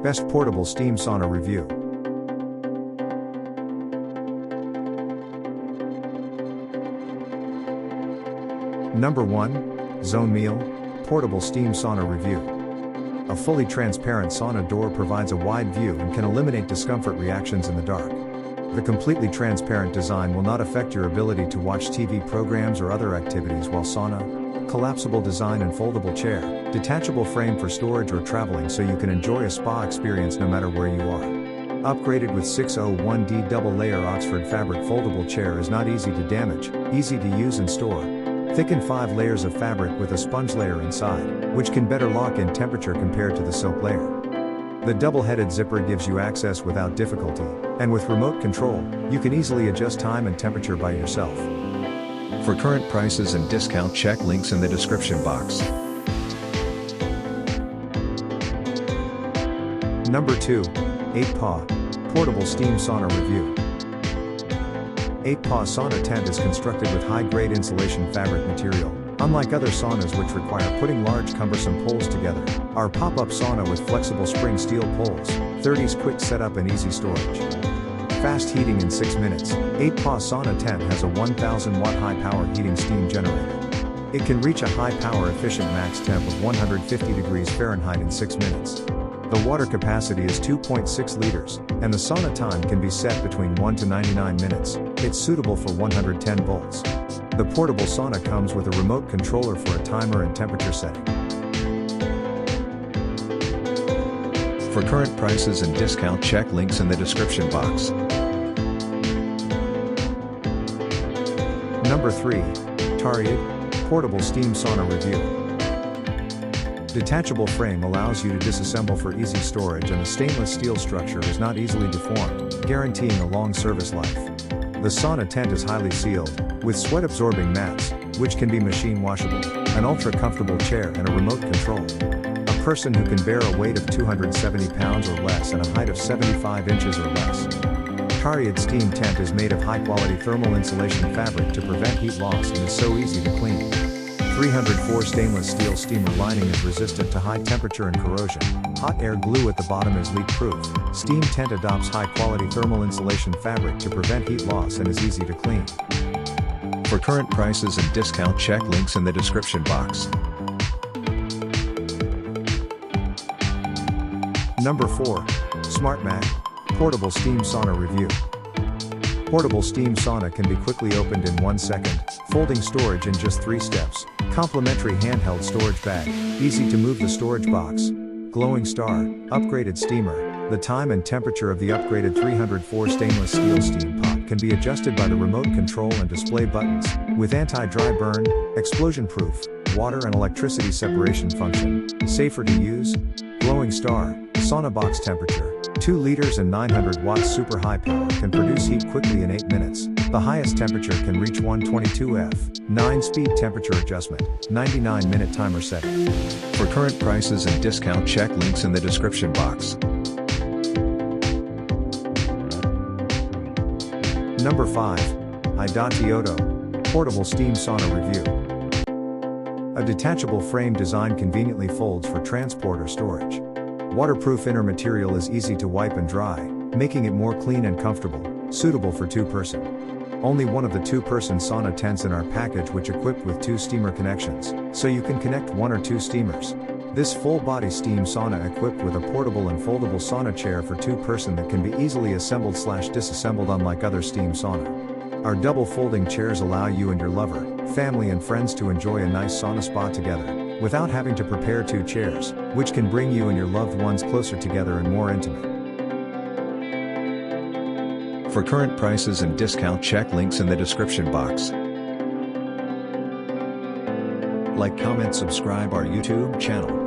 Best Portable Steam Sauna Review. Number 1. Zone Meal, Portable Steam Sauna Review. A fully transparent sauna door provides a wide view and can eliminate discomfort reactions in the dark. The completely transparent design will not affect your ability to watch TV programs or other activities while sauna. Collapsible design and foldable chair, detachable frame for storage or traveling so you can enjoy a spa experience no matter where you are. Upgraded with 601D double layer Oxford fabric foldable chair is not easy to damage, easy to use and store. Thicken 5 layers of fabric with a sponge layer inside, which can better lock in temperature compared to the silk layer. The double-headed zipper gives you access without difficulty, and with remote control, you can easily adjust time and temperature by yourself. For current prices and discount, check links in the description box. Number 2. 8-Paw, Portable Steam Sauna Review. 8-Paw Sauna Tent is constructed with high-grade insulation fabric material. Unlike other saunas which require putting large cumbersome poles together, our pop-up sauna with flexible spring steel poles, 30s quick setup and easy storage. Fast heating in 6 minutes, 8-Paw Sauna Tent has a 1000 watt high power heating steam generator. It can reach a high power efficient max temp of 150 degrees Fahrenheit in 6 minutes. The water capacity is 2.6 liters, and the sauna time can be set between 1 to 99 minutes. It's suitable for 110 volts. The portable sauna comes with a remote controller for a timer and temperature setting. For current prices and discount, check links in the description box. Number 3. Tariad, Portable Steam Sauna Review. Detachable frame allows you to disassemble for easy storage, and the stainless steel structure is not easily deformed, guaranteeing a long service life. The sauna tent is highly sealed, with sweat-absorbing mats, which can be machine washable, an ultra-comfortable chair and a remote control. A person who can bear a weight of 270 pounds or less and a height of 75 inches or less. Tariad Steam Tent is made of high-quality thermal insulation fabric to prevent heat loss and is so easy to clean. 304 stainless steel steamer lining is resistant to high temperature and corrosion. Hot air glue at the bottom is leak-proof. Steam tent adopts high-quality thermal insulation fabric to prevent heat loss and is easy to clean. For current prices and discount, check links in the description box. Number 4. Smart Mag, Portable Steam Sauna Review. Portable steam sauna can be quickly opened in 1 second, folding storage in just 3 steps. Complimentary handheld storage bag, easy to move the storage box. Glowing star, upgraded steamer. The time and temperature of the upgraded 304 stainless steel steam pot can be adjusted by the remote control and display buttons, with anti-dry burn, explosion-proof, water and electricity separation function. Safer to use. Glowing star, sauna box temperature. 2 liters and 900 watts super high power can produce heat quickly in 8 minutes. The highest temperature can reach 122 F. 9-speed temperature adjustment, 99-minute timer setting. For current prices and discount, check links in the description box. Number 5. Idotioto, Portable Steam Sauna Review. A detachable frame design conveniently folds for transport or storage. Waterproof inner material is easy to wipe and dry, making it more clean and comfortable, suitable for 2-person. Only one of the 2-person sauna tents in our package which equipped with 2 steamer connections, so you can connect 1 or 2 steamers. This full-body steam sauna equipped with a portable and foldable sauna chair for 2-person that can be easily assembled/disassembled unlike other steam sauna. Our double folding chairs allow you and your lover, family and friends to enjoy a nice sauna spa together, without having to prepare 2 chairs, which can bring you and your loved ones closer together and more intimate. For current prices and discount, check links in the description box. Like, comment, subscribe our YouTube channel.